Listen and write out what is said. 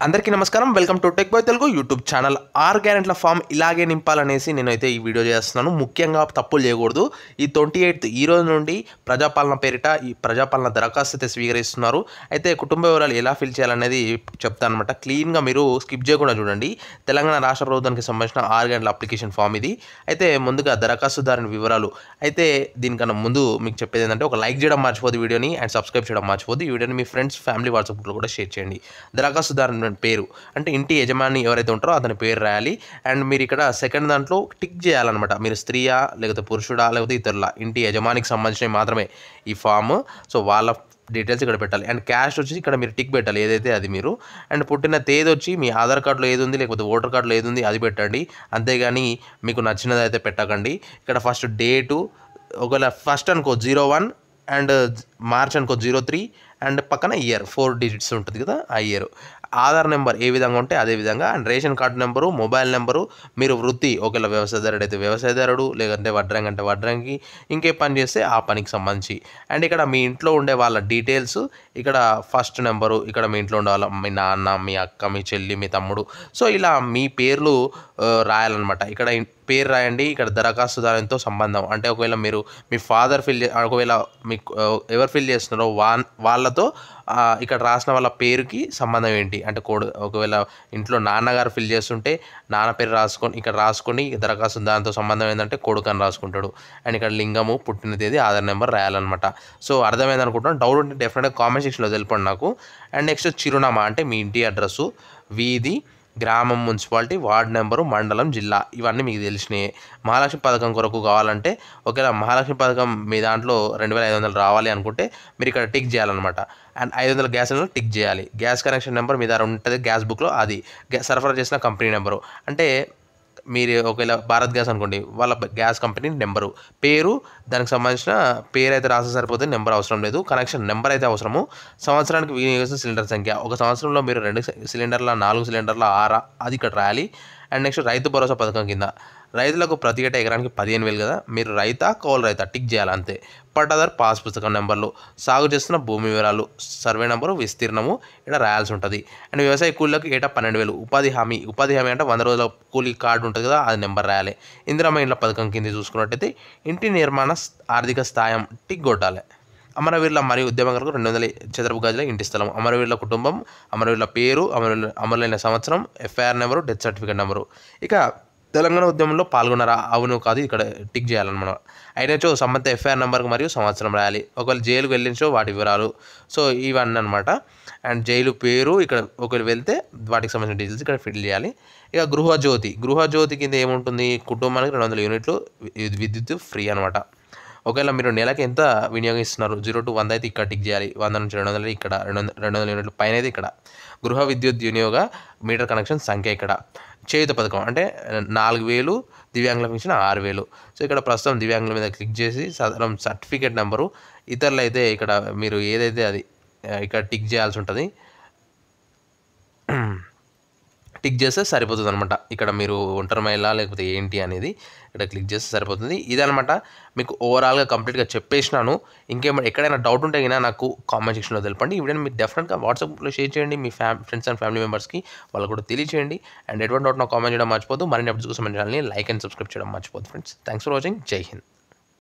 అందరికీ నమస్కారం. Welcome to tech boy Telugu YouTube channel. 6 గ్యారెంట్ల ఫామ్ ఇలాగే నింపాలనేసి నేనైతే ఈ వీడియో చేస్తున్నాను. ముఖ్యంగా తప్పులు చేయకూడదు. ఈ 28th ఈ రోజు నుండి ప్రజాపాలన పేరిట ఈ ప్రజాపాలన దరఖాస్తు అయితే స్వీకరిస్తున్నారు. అయితే కుటుంబ వివరాలు ఎలా ఫిల్ చేయాలనేది చెప్తాను అనమాట. క్లీన్గా మీరు స్కిప్ చేయకుండా చూడండి. తెలంగాణ రాష్ట్ర ప్రభుత్వానికి సంబంధించిన 6 గ్యారెంట్ల అప్లికేషన్ ఫామ్ ఇది. అయితే ముందుగా దరఖాస్తుదారుని వివరాలు. అయితే దీనికన్నా ముందు మీకు చెప్పేది ఏంటంటే ఒక లైక్ చేయడం మర్చిపోద్దు వీడియోని, అండ్ సబ్స్క్రైబ్ చేయడం మర్చిపోద్దు. ఈ వీడియోని మీ ఫ్రెండ్స్, ఫ్యామిలీ వాట్సాప్ గ్రూప్లో కూడా షేర్ చేయండి. దరఖాస్తుదారుని పేరు అంటే ఇంటి యజమాని ఎవరైతే ఉంటారో అతని పేరు రాయాలి. అండ్ మీరు ఇక్కడ సెకండ్ దాంట్లో టిక్ చేయాలన్నమాట. మీరు స్త్రీయా లేకపోతే పురుషుడా లేకపోతే ఇతరులా, ఇంటి యజమానికి సంబంధించినవి మాత్రమే ఈ ఫామ్. సో వాళ్ళ డీటెయిల్స్ ఇక్కడ పెట్టాలి. అండ్ క్యాష్ వచ్చి ఇక్కడ మీరు టిక్ పెట్టాలి ఏదైతే అది మీరు. అండ్ పుట్టిన తేదీ వచ్చి మీ ఆధార్ కార్డులో ఏది ఉంది లేకపోతే ఓటర్ కార్డులో ఏది ఉంది అది పెట్టండి. అంతేగాని మీకు నచ్చినది అయితే పెట్టకండి. ఇక్కడ ఫస్ట్ డేటు, ఒకవేళ ఫస్ట్ అనుకో 01 అండ్ మార్చ్ అనుకో 03 అండ్ పక్కన ఇయర్ 4 డిజిట్స్ ఉంటుంది కదా ఆ ఇయర్. ఆధార్ నెంబర్ ఏ విధంగా ఉంటే అదే విధంగా. And ration card number, mobile number, మీరు వృత్తి ఒకవేళ వ్యవసాయదారుడు అయితే వ్యవసాయదారుడు, లేదంటే వడ్రంగి అంటే వడ్రంగి, ఇంకే పని చేస్తే ఆ పనికి సంబంధించి. అండ్ ఇక్కడ మీ ఇంట్లో ఉండే వాళ్ళ డీటెయిల్స్, ఇక్కడ ఫస్ట్ నెంబరు, ఇక్కడ మీ ఇంట్లో ఉండే వాళ్ళ మీ నాన్న, మీ అక్క, మీ చెల్లి, మీ తమ్ముడు. సో ఇలా మీ పేర్లు రాయాలన్నమాట. ఇక్కడ పేరు రాయండి. ఇక్కడ దరఖాస్తుదారునితో సంబంధం అంటే ఒకవేళ మీరు మీ ఫాదర్ ఒకవేళ మీకు ఎవరు ఫిల్ చేస్తున్నారో వాళ్ళతో ఇక్కడ రాసిన వాళ్ళ పేరుకి సంబంధం ఏంటి అంటే ఒకవేళ ఇంట్లో నాన్నగారు ఫిల్ చేస్తుంటే నాన్న పేరు ఇక్కడ రాసుకొని దరఖాస్తు దాంతో సంబంధం ఏంటంటే కొడుకు అని రాసుకుంటాడు. అండ్ ఇక్కడ లింగము, పుట్టిన తేదీ, ఆధార్ నెంబర్ రాయాలన్నమాట. సో అర్థమైంది అనుకుంటున్నాను. డౌట్ ఉంటే డెఫినెట్గా కామెంట్ సెక్షన్లో తెలపండి నాకు. అండ్ నెక్స్ట్ చిరునామా అంటే మీ ఇంటి అడ్రస్సు, వీధి, గ్రామం, మున్సిపాలిటీ, వార్డు నెంబరు, మండలం, జిల్లా ఇవన్నీ మీకు తెలిసినాయి. మహాలక్ష్మి పథకం కొరకు కావాలంటే ఒకవేళ మహాలక్ష్మి పథకం మీ దాంట్లో 2500 రావాలి అనుకుంటే మీరు ఇక్కడ టిక్ చేయాలన్నమాట. అండ్ 500 గ్యాస్ టిక్ చేయాలి. గ్యాస్ కనెక్షన్ నెంబర్ మీ దగ్గర ఉంటుంది గ్యాస్ బుక్లో, అది సరఫరా చేసిన కంపెనీ నెంబరు. అంటే మీరు ఒకవేళ భారత్ గ్యాస్ అనుకోండి, వాళ్ళ గ్యాస్ కంపెనీ నెంబరు, పేరు, దానికి సంబంధించిన పేరు అయితే రాస్తే సరిపోతుంది, నెంబర్ అవసరం లేదు. కనెక్షన్ నెంబర్ అయితే అవసరము. సంవత్సరానికి వినియోగిస్తున్న సిలిండర్ సంఖ్య, ఒక సంవత్సరంలో మీరు 2 సిలిండర్ల, 4 సిలిండర్ల, 6 అది ఇక్కడ రాయాలి. అండ్ నెక్స్ట్ రైతు భరోసా పథకం కింద రైతులకు ప్రతి ఏటా ఎకరానికి 15,000 కదా, మీరు రైతా కౌలు రైతా టిక్ చేయాలి అంతే. పట్టాదారు పాస్ పుస్తకం నెంబర్లు, సాగు చేస్తున్న భూమి వివరాలు, సర్వే నెంబరు, విస్తీర్ణము ఇక్కడ రాయాల్సి ఉంటుంది. అండ్ వ్యవసాయ కూలీలకు ఏటా 12,000. ఉపాధి హామీ అంటే 100 రోజుల కూలీ కార్డు ఉంటుంది కదా, అది నెంబర్ రాయాలి. ఇందిరమ్మ ఇండ్ల పథకం కింద చూసుకున్నట్టయితే ఇంటి నిర్మాణ ఆర్థిక స్థాయం టిక్ కొట్టాలి. అమరవీరుల మరియు ఉద్యమకారులకు 200 చదరపు గజాల ఇంటి స్థలం, అమరవీరుల కుటుంబం, అమరవీరుల పేరు, అమరులైన సంవత్సరం, FIR number, death certificate number. ఇక తెలంగాణ ఉద్యమంలో పాల్గొన్నారా, అవును కాదు ఇక్కడ టిక్ చేయాలన్నమాట. అయినచో సంబంధిత ఎఫ్ఐఆర్ నెంబర్కి మరియు సంవత్సరం రాయాలి. ఒకవేళ జైలుకు వెళ్ళించో వాటి వివరాలు. సో ఇవన్నీ అనమాట. అండ్ జైలు పేరు ఇక్కడ ఒకవేళ వెళ్తే వాటికి సంబంధించిన డీటెయిల్స్ ఇక్కడ ఫిల్ చేయాలి. ఇక గృహజ్యోతి కింద ఏముంటుంది, కుటుంబానికి 200 యూనిట్లు విద్యుత్ ఫ్రీ అనమాట. ఒకవేళ మీరు నెలకి ఎంత వినియోగిస్తున్నారు, 0 to 100 అయితే ఇక్కడ టిక్ చేయాలి. 100 నుంచి 200 ఇక్కడ, 200 యూనిట్ల పైన అయితే ఇక్కడ. గృహ విద్యుత్ వినియోగ మీటర్ కనెక్షన్ సంఖ్య ఇక్కడ. చేయుత పథకం అంటే 4,000, దివ్యాంగుల పెన్షన్ 6,000. సో ఇక్కడ ప్రస్తుతం దివ్యాంగుల మీద క్లిక్ చేసి సర్టిఫికేట్ నెంబరు, ఇతరులు అయితే ఇక్కడ మీరు ఏదైతే అది ఇక్కడ టిక్ చేయాల్సి ఉంటుంది. టిక్ చేస్తే సరిపోతుంది అనమాట. ఇక్కడ మీరు ఒంటరి మహిళ లేకపోతే ఏంటి అనేది ఇక్కడ క్లిక్ చేస్తే సరిపోతుంది. ఇదనమాట మీకు ఓవరాల్గా కంప్లీట్గా చెప్పేసినాను. ఇంకేమైనా ఎక్కడైనా డౌట్ ఉంటే అయినా నాకు కామెంట్ సెక్షన్లో తెలపండి. ఈ వీడియోని మీరు డెఫినెట్గా వాట్సాప్లో షేర్ చేయండి. మీ ఫ్రెండ్స్ అండ్ ఫ్యామిలీ మెంబర్స్కి వాళ్ళు కూడా తెలియచేయండి. అండ్ ఎటువంటి డౌట్ నాకు కామెంట్ చేయడం మర్చిపోద్దు. మరిన్ని అప్డేట్స్ కోసం ఛానల్ని లైక్ అండ్ సబ్స్క్రైబ్ చేయడం మర్చిపోద్దు ఫ్రెండ్స్. Thanks for watching. జై హింద్.